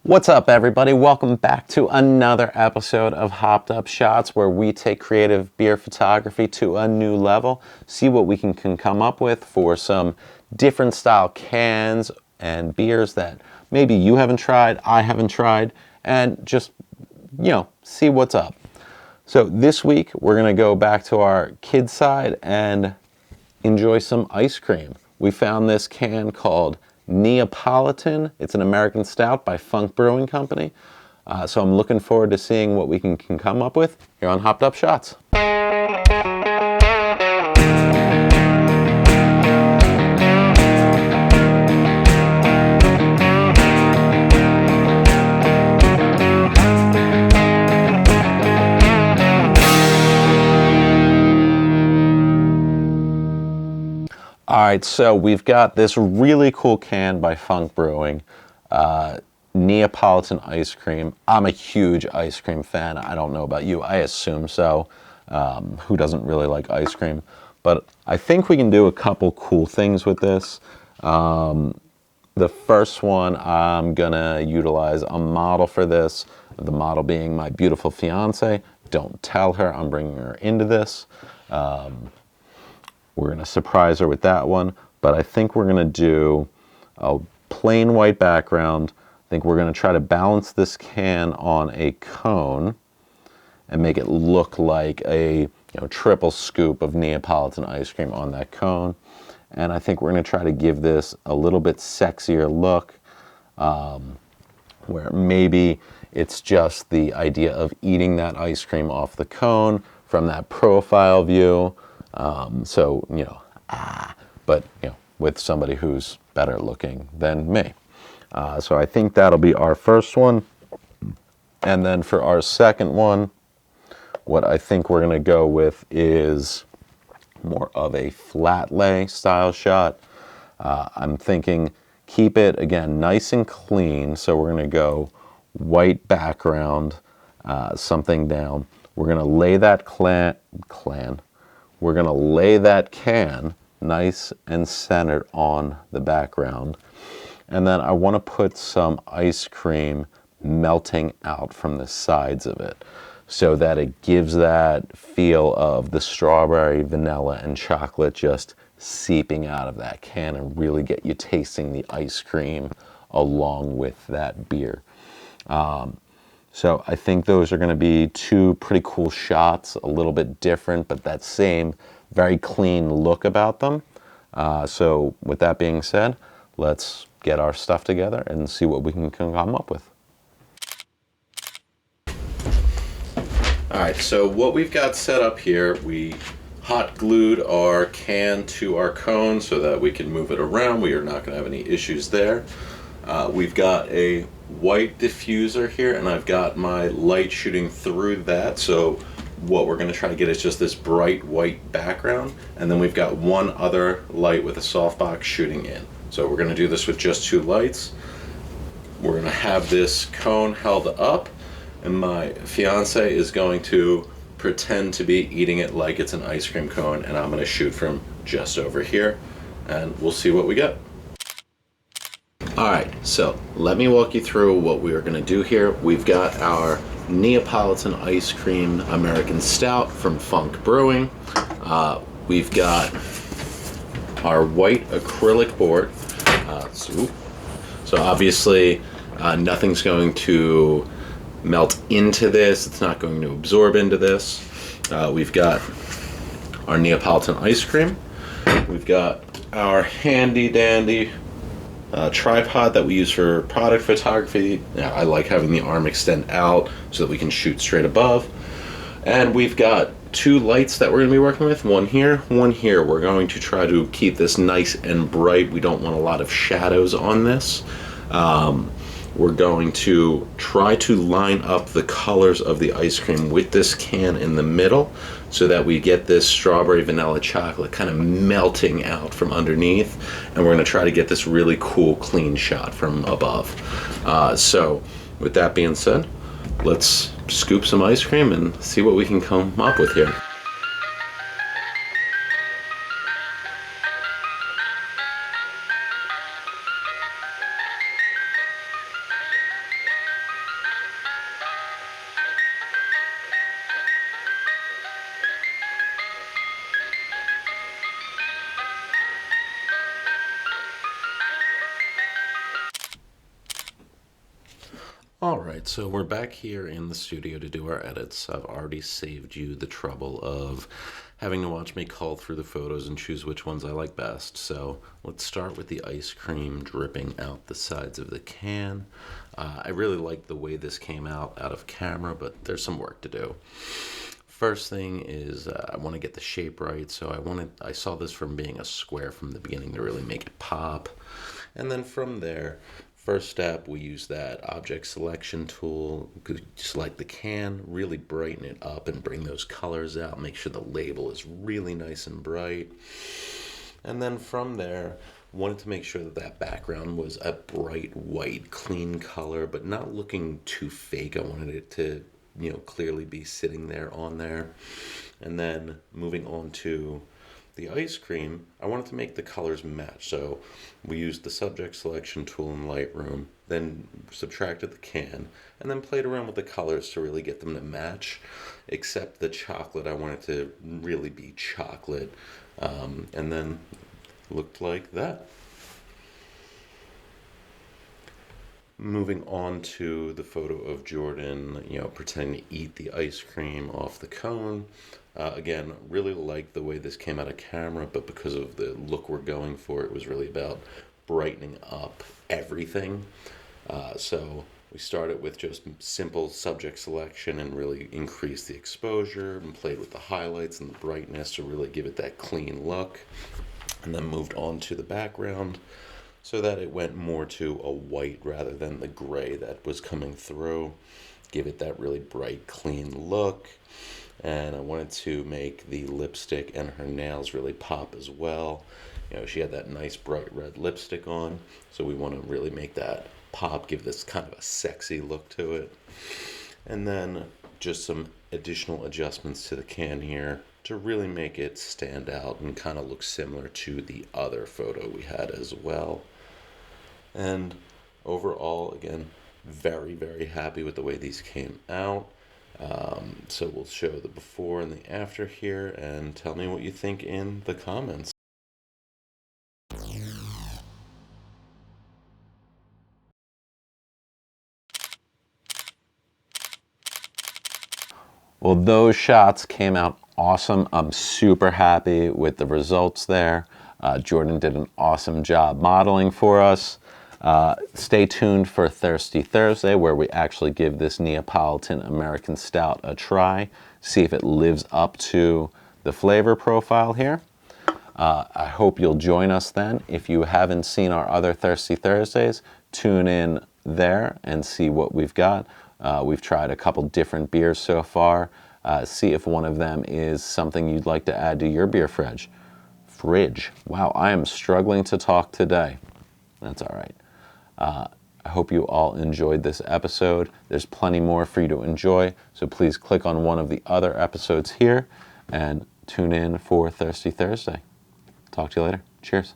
What's up, everybody? Welcome back to another episode of Hopped Up Shots, where we take creative beer photography to a new level, see what we can come up with for some different style cans and beers that maybe you haven't tried, I haven't tried, and just, see what's up. So this week, we're going to go back to our kids' side and enjoy some ice cream. We found this can called Neapolitan. It's an American Stout by Funk Brewing Company. So I'm looking forward to seeing what we can come up with here on Hopped Up Shots. All right, so we've got this really cool can by Funk Brewing, Neapolitan ice cream. I'm a huge ice cream fan. I don't know about you. I assume so. Who doesn't really like ice cream? But I think we can do a couple cool things with this. The first one, I'm gonna utilize a model for this. The model being my beautiful fiance. Don't tell her I'm bringing her into this. We're going to surprise her with that one, but I think we're going to do a plain white background. I think we're going to try to balance this can on a cone and make it look like a triple scoop of Neapolitan ice cream on that cone. And I think we're going to try to give this a little bit sexier look, where maybe it's just the idea of eating that ice cream off the cone from that profile view. But with somebody who's better looking than me. So I think that'll be our first one. And then for our second one, what I think we're going to go with is more of a flat lay style shot. I'm thinking keep it, again, nice and clean. So we're going to go white background, something down. We're going to lay that We're going to lay that can nice and centered on the background. And then I want to put some ice cream melting out from the sides of it so that it gives that feel of the strawberry, vanilla, and chocolate just seeping out of that can and really get you tasting the ice cream along with that beer. So I think those are going to be two pretty cool shots, a little bit different, but that same very clean look about them. So with that being said, let's get our stuff together and see what we can come up with. All right, so what we've got set up here, we hot glued our can to our cone so that we can move it around. We are not going to have any issues there. We've got a white diffuser here, and I've got my light shooting through that. So what we're going to try to get is just this bright white background, and then we've got one other light with a softbox shooting in. So we're going to do this with just two lights. We're going to have this cone held up, and my fiance is going to pretend to be eating it like it's an ice cream cone, and I'm going to shoot from just over here, and we'll see what we get. Alright, so let me walk you through what we are going to do here. We've got our Neapolitan Ice Cream American Stout from Funk Brewing. We've got our white acrylic board. So obviously nothing's going to melt into this. It's not going to absorb into this. We've got our Neapolitan ice cream. We've got our handy dandy tripod that we use for product photography. I like having the arm extend out so that we can shoot straight above. And we've got two lights that we're going to be working with, one here, one here. We're going to try to keep this nice and bright. We don't want a lot of shadows on this. We're going to try to line up the colors of the ice cream with this can in the middle so that we get this strawberry vanilla chocolate kind of melting out from underneath, and we're going to try to get this really cool clean shot from above. So with that being said, let's scoop some ice cream and see what we can come up with here. Alright, so we're back here in the studio to do our edits. I've already saved you the trouble of having to watch me cull through the photos and choose which ones I like best. So let's start with the ice cream dripping out the sides of the can. I really like the way this came out of camera, but there's some work to do. First thing is I want to get the shape right, so I saw this from being a square from the beginning to really make it pop. And then from there, first step, we use that object selection tool, just like the can, really brighten it up and bring those colors out, make sure the label is really nice and bright. And then from there, wanted to make sure that that background was a bright white, clean color, but not looking too fake. I wanted it to, clearly be sitting there on there. And then moving on to the ice cream, I wanted to make the colors match. So we used the subject selection tool in Lightroom, then subtracted the can, and then played around with the colors to really get them to match, except the chocolate, I wanted to really be chocolate. And then looked like that. Moving on to the photo of Jordan, pretending to eat the ice cream off the cone. Again, really like the way this came out of camera, but because of the look we're going for, it was really about brightening up everything. So we started with just simple subject selection and really increased the exposure and played with the highlights and the brightness to really give it that clean look. And then moved on to the background so that it went more to a white rather than the gray that was coming through. Give it that really bright, clean look. And I wanted to make the lipstick and her nails really pop as well. She had that nice bright red lipstick on, so we want to really make that pop, give this kind of a sexy look to it. And then just some additional adjustments to the can here to really make it stand out and kind of look similar to the other photo we had as well. And overall, again, very, very happy with the way these came out. So we'll show the before and the after here, and tell me what you think in the comments. Well, those shots came out awesome. I'm super happy with the results there. Jordan did an awesome job modeling for us. Stay tuned for Thirsty Thursday, where we actually give this Neapolitan American Stout a try, see if it lives up to the flavor profile here. I hope you'll join us then. If you haven't seen our other Thirsty Thursdays, tune in there and see what we've got. We've tried a couple different beers so far. See if one of them is something you'd like to add to your beer fridge. Wow, I am struggling to talk today. That's all right. I hope you all enjoyed this episode. There's plenty more for you to enjoy, so please click on one of the other episodes here and tune in for Thirsty Thursday. Talk to you later. Cheers.